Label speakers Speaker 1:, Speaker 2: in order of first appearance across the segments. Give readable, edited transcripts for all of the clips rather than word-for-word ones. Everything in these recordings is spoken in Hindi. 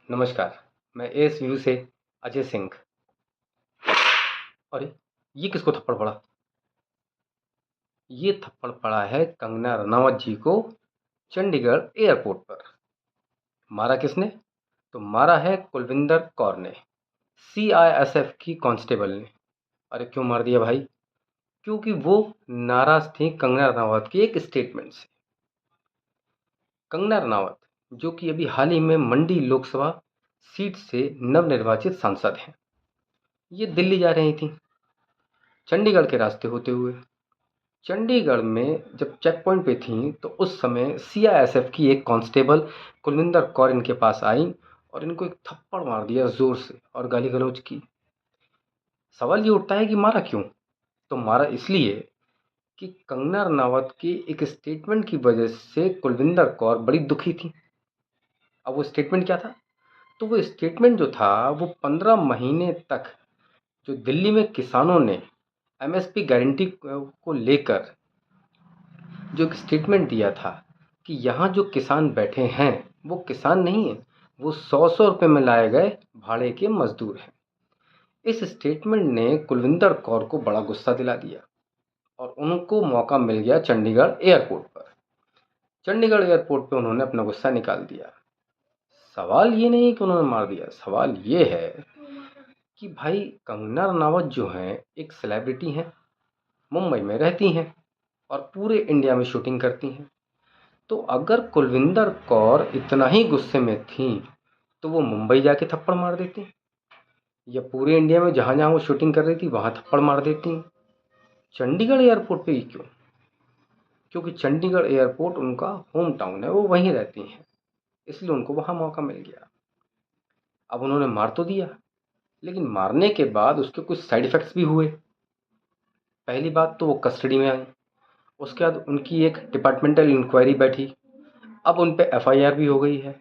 Speaker 1: नमस्कार, मैं एस व्यू से अजय सिंह। अरे! ये किसको थप्पड़ पड़ा? ये थप्पड़ पड़ा है कंगना रनावत जी को चंडीगढ़ एयरपोर्ट पर। मारा किसने? तो मारा है कुलविंदर कौर ने, सीआईएसएफ की कांस्टेबल ने। अरे क्यों मार दिया भाई? क्योंकि वो नाराज़ थी कंगना रनावत के एक स्टेटमेंट से। कंगना रनावत, जो कि अभी हाल ही में मंडी लोकसभा सीट से नवनिर्वाचित सांसद हैं, ये दिल्ली जा रही थीं, चंडीगढ़ के रास्ते होते हुए। चंडीगढ़ में जब चेक पॉइंट पे थीं तो उस समय सीआईएसएफ की एक कांस्टेबल कुलविंदर कौर इनके पास आई और इनको एक थप्पड़ मार दिया ज़ोर से और गाली गलौज की। सवाल ये उठता है कि मारा क्यों? तो मारा इसलिए कि कंगना रनावत की एक स्टेटमेंट की वजह से कुलविंदर कौर बड़ी दुखी थी। अब वो स्टेटमेंट क्या था? तो वो स्टेटमेंट जो था वो 15 महीने तक जो दिल्ली में किसानों ने एमएसपी गारंटी को लेकर जो एक स्टेटमेंट दिया था कि यहाँ जो किसान बैठे हैं वो किसान नहीं हैं, वो 100-100 रुपये में लाए गए भाड़े के मजदूर हैं। इस स्टेटमेंट ने कुलविंदर कौर को बड़ा गुस्सा दिला दिया और उनको मौका मिल गया चंडीगढ़ एयरपोर्ट पर। चंडीगढ़ एयरपोर्ट पे उन्होंने अपना गुस्सा निकाल दिया। सवाल ये नहीं कि उन्होंने मार दिया, सवाल ये है कि भाई कंगना रनावत जो हैं एक सेलिब्रिटी हैं, मुंबई में रहती हैं और पूरे इंडिया में शूटिंग करती हैं। तो अगर कुलविंदर कौर इतना ही गुस्से में थीं तो वो मुंबई जाके थप्पड़ मार देती, या पूरे इंडिया में जहाँ जहाँ वो शूटिंग कर रही थी वहाँ थप्पड़ मार देती। चंडीगढ़ एयरपोर्ट पे ही क्यों? क्योंकि चंडीगढ़ एयरपोर्ट उनका होम टाउन है, वो वहीं रहती हैं, इसलिए उनको वहाँ मौका मिल गया। अब उन्होंने मार तो दिया, लेकिन मारने के बाद उसके कुछ साइड इफ़ेक्ट्स भी हुए। पहली बात तो वो कस्टडी में आई, उसके बाद उनकी एक डिपार्टमेंटल इंक्वायरी बैठी, अब उन पे एफआईआर भी हो गई है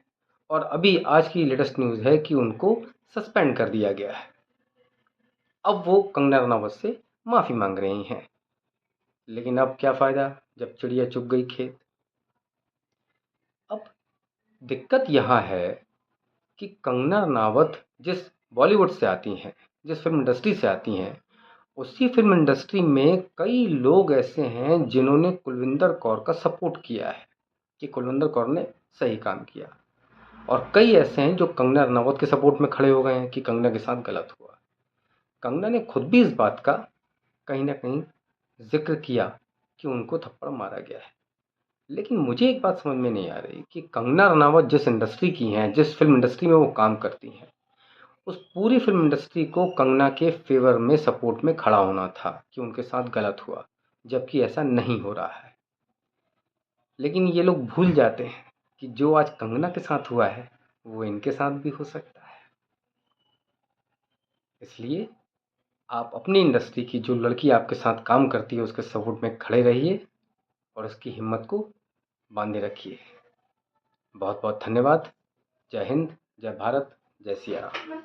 Speaker 1: और अभी आज की लेटेस्ट न्यूज़ है कि उनको सस्पेंड कर दिया गया है। अब वो कंगना रनावत से माफ़ी मांग रही हैं, लेकिन अब क्या फ़ायदा जब चिड़िया चुग गई खेत। अब दिक्कत यहाँ है कि कंगना रनावत जिस बॉलीवुड से आती हैं, जिस फिल्म इंडस्ट्री से आती हैं, उसी फिल्म इंडस्ट्री में कई लोग ऐसे हैं जिन्होंने कुलविंदर कौर का सपोर्ट किया है कि कुलविंदर कौर ने सही काम किया, और कई ऐसे हैं जो कंगना रनावत के सपोर्ट में खड़े हो गए हैं कि कंगना के साथ गलत हुआ। कंगना ने खुद भी इस बात का कहीं ना कहीं जिक्र किया कि उनको थप्पड़ मारा गया है। लेकिन मुझे एक बात समझ में नहीं आ रही कि कंगना रनावत जिस इंडस्ट्री की हैं, जिस फिल्म इंडस्ट्री में वो काम करती हैं, उस पूरी फिल्म इंडस्ट्री को कंगना के फेवर में सपोर्ट में खड़ा होना था कि उनके साथ गलत हुआ, जबकि ऐसा नहीं हो रहा है। लेकिन ये लोग भूल जाते हैं कि जो आज कंगना के साथ हुआ है वो इनके साथ भी हो सकता है। इसलिए आप अपनी इंडस्ट्री की जो लड़की आपके साथ काम करती है उसके सपोर्ट में खड़े रहिए और उसकी हिम्मत को बांधे रखिए। बहुत बहुत धन्यवाद। जय हिंद, जय भारत, जय सिया राम।